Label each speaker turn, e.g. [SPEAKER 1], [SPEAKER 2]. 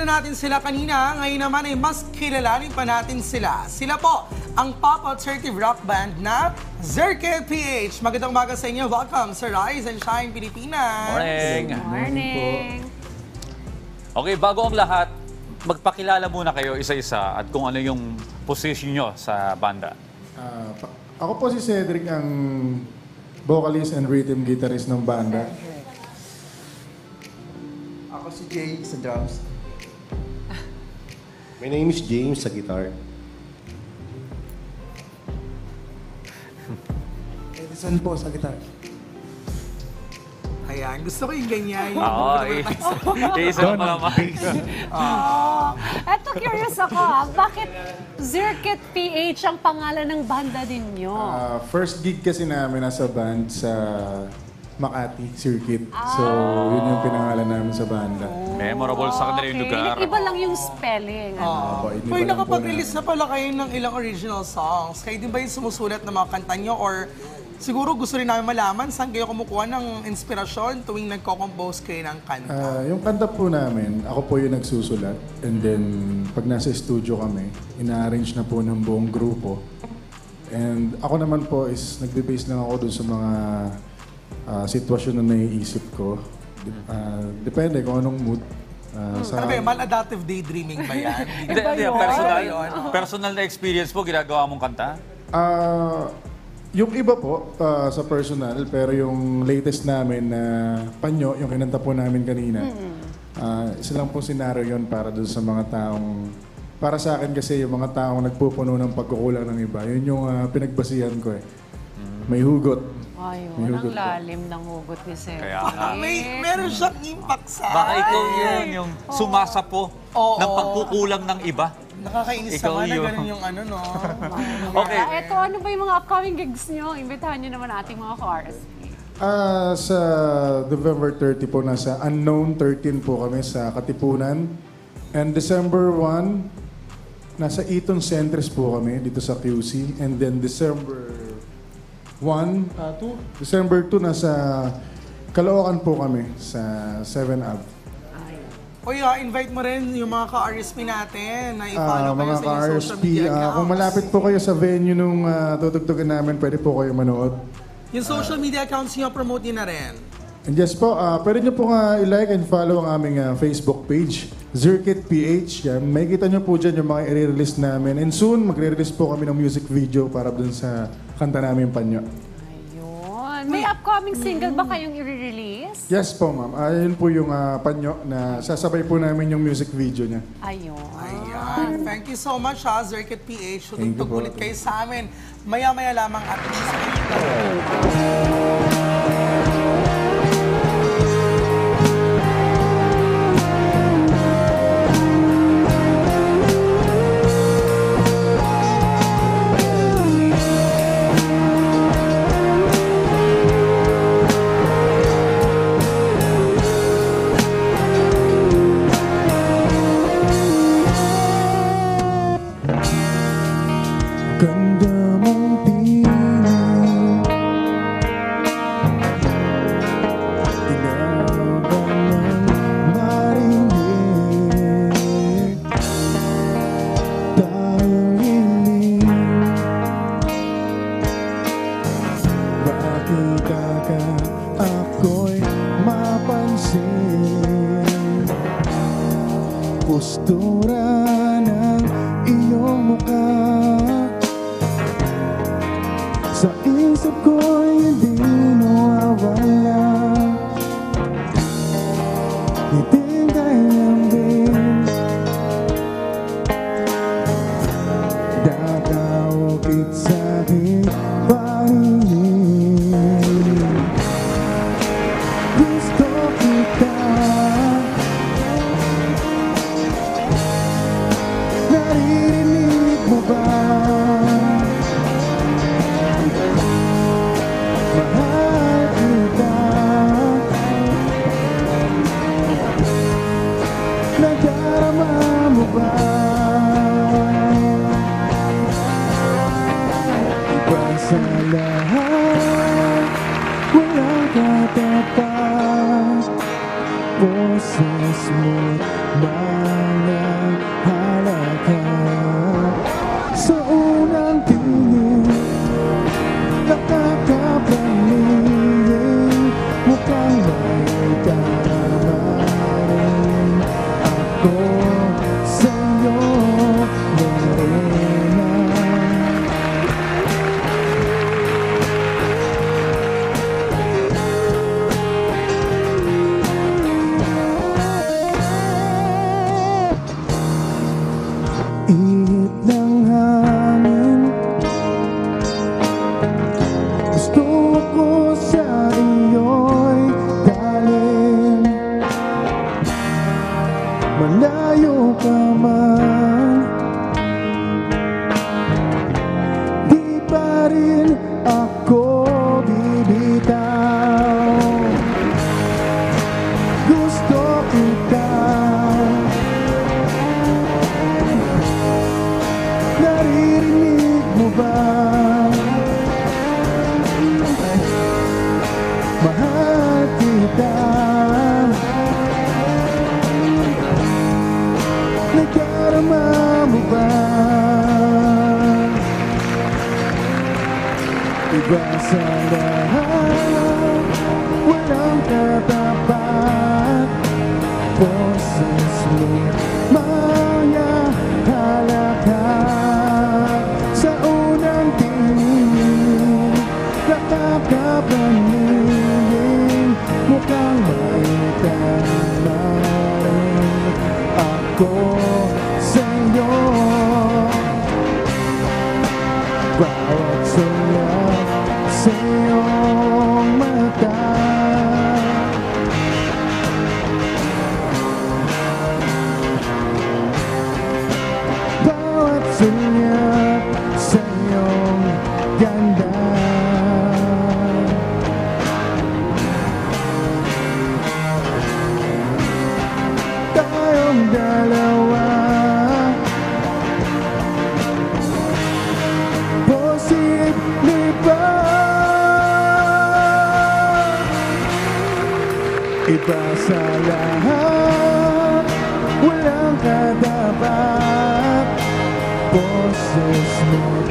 [SPEAKER 1] na natin sila kanina, ngayon naman ay mas kilalanin pa natin sila. Sila po ang pop alternative rock band na Zirkit PH. Magandang umaga sa inyo. Welcome sa Rise and Shine Pilipinas.
[SPEAKER 2] Morning!
[SPEAKER 3] Morning!
[SPEAKER 2] Okay, bago ang lahat, magpakilala muna kayo isa-isa at kung ano yung position nyo sa banda.
[SPEAKER 4] Ako po si Cedric, ang vocalist and rhythm guitarist ng banda.
[SPEAKER 5] Ako si Jay sa drums.
[SPEAKER 6] My name is James sa guitar.
[SPEAKER 5] Edison po sa guitar.
[SPEAKER 1] Ayan, gusto ko yung ganyan.
[SPEAKER 2] Oo, isa lang naman.
[SPEAKER 3] Eto, curious ako bakit Zirkit PH ang pangalan ng banda ninyo?
[SPEAKER 4] First gig kasi namin nasa band sa Makati Circuit. So, yun yung pinangalan namin sa banda.
[SPEAKER 2] Memorable sa kanila yung lugar.
[SPEAKER 3] Iba lang yung spelling.
[SPEAKER 1] Uy, nakapag-release na pala kayo ng ilang original songs. Kayo din ba yung sumusulat ng mga kanta nyo? Or siguro gusto rin namin malaman saan kayo kumukuha ng inspirasyon tuwing nagko-compose kayo ng kanta?
[SPEAKER 4] Yung kanta po namin, ako po yung nagsusulat. And then, pag nasa studio kami, ina-arrange na po ng buong grupo. And ako naman po is nagbe-base lang ako dun sa mga sitwasyon na naiisip ko. Depende kung anong mood.
[SPEAKER 1] Ano ba yun? Maladaptive daydreaming ba yan?
[SPEAKER 2] Hindi, personal na experience po, ginagawa mong kanta?
[SPEAKER 4] Yung iba po sa personal, pero yung latest namin na Panyo, yung kinanta po namin kanina, isa lang po senaryo yun para dun sa mga taong, para sa akin kasi yung mga taong nagpupuno ng pagkukulang ng iba, yun yung pinagbasihan ko eh. May hugot.
[SPEAKER 3] Ayun, ang lalim ng hugot ni Sir.
[SPEAKER 2] Kaya nga.
[SPEAKER 1] Meron siyang impact sa
[SPEAKER 2] Baka ikaw yun, yung sumasapo ng pagkukulang ng iba.
[SPEAKER 1] Nakakainis
[SPEAKER 2] Ikaw
[SPEAKER 1] naman na
[SPEAKER 2] yun.
[SPEAKER 1] ganun yung ano, no?
[SPEAKER 2] Okay.
[SPEAKER 3] Eto, ano ba yung mga upcoming gigs nyo? Imbitahan nyo naman ating mga ka-RSP.
[SPEAKER 4] Sa November 30 po, nasa Unknown 13 po kami sa Katipunan. And December 1, nasa Eton Centris po kami dito sa QC. And then December 2, nasa Caloocan po kami sa 7 Ave.
[SPEAKER 1] Uy, invite mo rin yung mga ka-RSP natin na i-follow kayo
[SPEAKER 4] Mga
[SPEAKER 1] sa inyong social
[SPEAKER 4] ka-RSP,
[SPEAKER 1] media accounts.
[SPEAKER 4] kung malapit po kayo sa venue nung tutugtugan namin, pwede po kayo manood.
[SPEAKER 1] Yung social media accounts nyo, promote nyo na rin.
[SPEAKER 4] And yes po, pwede nyo po i-like and follow ang aming Facebook page, Zirkit PH. Yan. May kita nyo po dyan yung mga i-release namin. And soon, magre-release po kami ng music video para dun sa kanta namin Panyo.
[SPEAKER 3] Ayun. May upcoming single ba kayong i-release?
[SPEAKER 4] Yes po, ma'am. Yun po yung Panyo na sasabay po namin yung music video niya.
[SPEAKER 3] Ayun.
[SPEAKER 1] Ayan. Thank you so much, Zirkit PH.
[SPEAKER 4] Thank you
[SPEAKER 1] Tutugtog
[SPEAKER 4] po.
[SPEAKER 1] ulit kayo sa amin. Maya-maya lamang at isa
[SPEAKER 4] Ganda mong piling, inabangang marinig, tayong hiling, makita ka ako'y mapansin, postura ng iyong mukha. Sa isip ko'y hindi nawawala, ngiting kanyang din, dakaukit sa'king paningin. Gusto kita, naririnig mo ba? Mahal kita, nadarama mo ba? Iba sa lahat, walang katapat, boses mo't Iba sa lahat, walang katapat. Boses mo, mayahala ka. Sa unang tingin, nakakapaningin. Mukhang may tama rin ako sa'yo. Bawat sulat sa iyong mata, bawat sulat sa iyong ganda. Tayong dalawa, posible ba? Iba sa lahat, walang katapat. Boses mo,